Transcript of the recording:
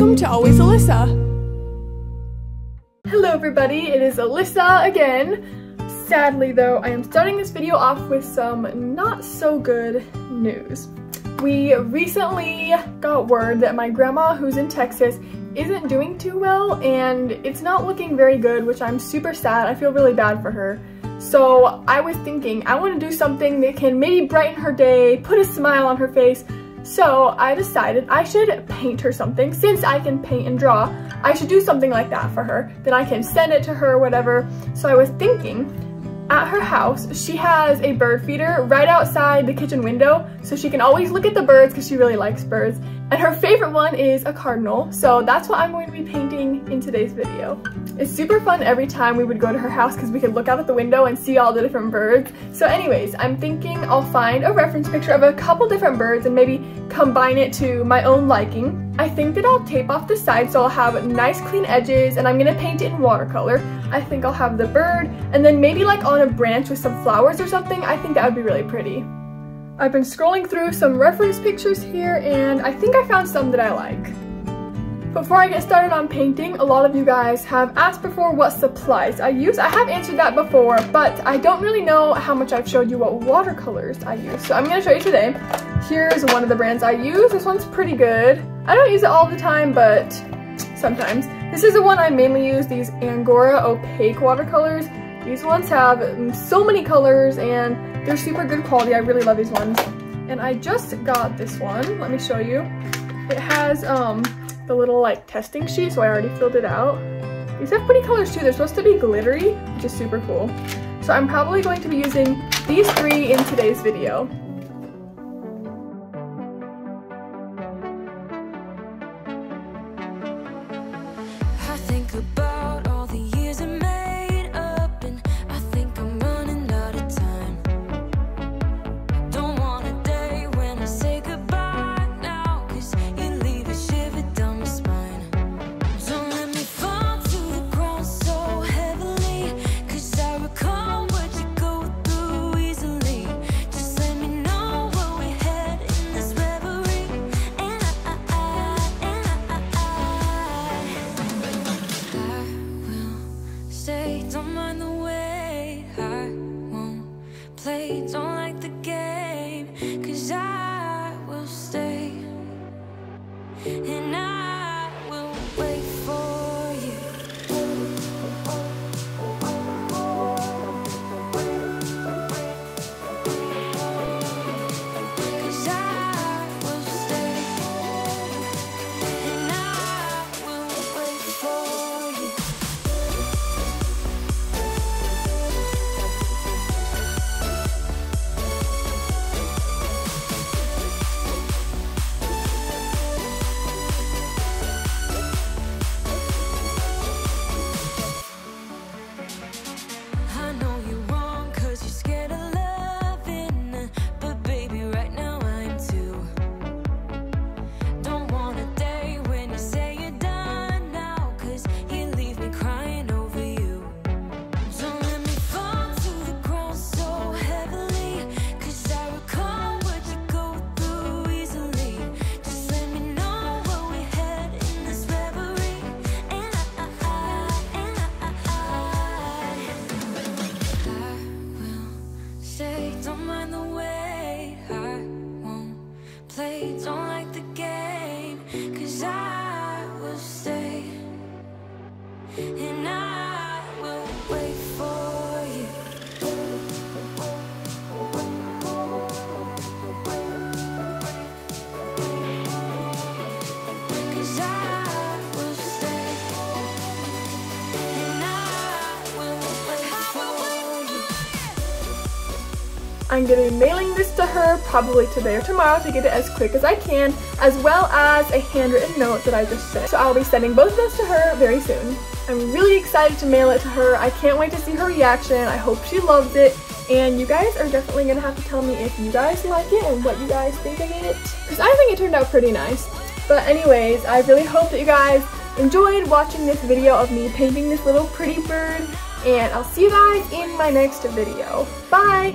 welcome to Always Alyssa. Hello everybody, it is Alyssa again. Sadly though, I am starting this video off with some not so good news. We recently got word that my grandma, who's in Texas, isn't doing too well, and it's not looking very good, which I'm super sad. I feel really bad for her. So I was thinking I want to do something that can maybe brighten her day, put a smile on her face. So I decided I should paint her something. Since I can paint and draw, I should do something like that for her. Then I can send it to her or whatever. So I was thinking, at her house, she has a bird feeder right outside the kitchen window, so she can always look at the birds because she really likes birds. And her favorite one is a cardinal, so that's what I'm going to be painting in today's video. It's super fun every time we would go to her house because we could look out at the window and see all the different birds. So anyways, I'm thinking I'll find a reference picture of a couple different birds and maybe combine it to my own liking. I think that I'll tape off the sides so I'll have nice clean edges, and I'm going to paint it in watercolor. I think I'll have the bird and then maybe like on a branch with some flowers or something. I think that would be really pretty. I've been scrolling through some reference pictures here and I think I found some that I like. Before I get started on painting, a lot of you guys have asked before what supplies I use. I have answered that before, but I don't really know how much I've showed you what watercolors I use. So I'm going to show you today. Here's one of the brands I use. This one's pretty good. I don't use it all the time, but sometimes. This is the one I mainly use, these Angora opaque watercolors. These ones have so many colors and they're super good quality. I really love these ones. And I just got this one. Let me show you. It has the little like testing sheet, so I already filled it out. These have pretty colors too. They're supposed to be glittery, which is super cool. So I'm probably going to be using these three in today's video. I think about all the years I made up, and I think I'm running out of time. Don't want a day when I say goodbye now, 'cause you leave a shiver down my spine. Don't let me fall to the ground so heavily, 'cause I recall what you go through easily. Just let me know where we head in this reverie, and I will stay, don't mind the wait. I won't play, don't like the game, 'cause I will stay, and I will wait for you. 'Cause I will stay, and I will wait for you. I know you're wrong 'cause you're scared of loving, but baby right now I'm too. Don't want a day when you say you're done now, 'cause you leave me crying over you. Don't let me fall to the ground so heavily, 'cause I recall what you go through easily. Just let me know where we head in this reverie, and I will stay, don't mind the wait. I won't play, don't like the game, 'cause I will stay, and I will wait for you. 'Cause I will stay, and I will wait for you. I'm going to be mailing this to her probably today or tomorrow to get it as quick as I can, as well as a handwritten note that I just sent. So I'll be sending both of those to her very soon. I'm really excited to mail it to her. I can't wait to see her reaction. I hope she loves it. And you guys are definitely going to have to tell me if you guys like it and what you guys think of it, because I think it turned out pretty nice. But anyways, I really hope that you guys enjoyed watching this video of me painting this little pretty bird, and I'll see you guys in my next video. Bye!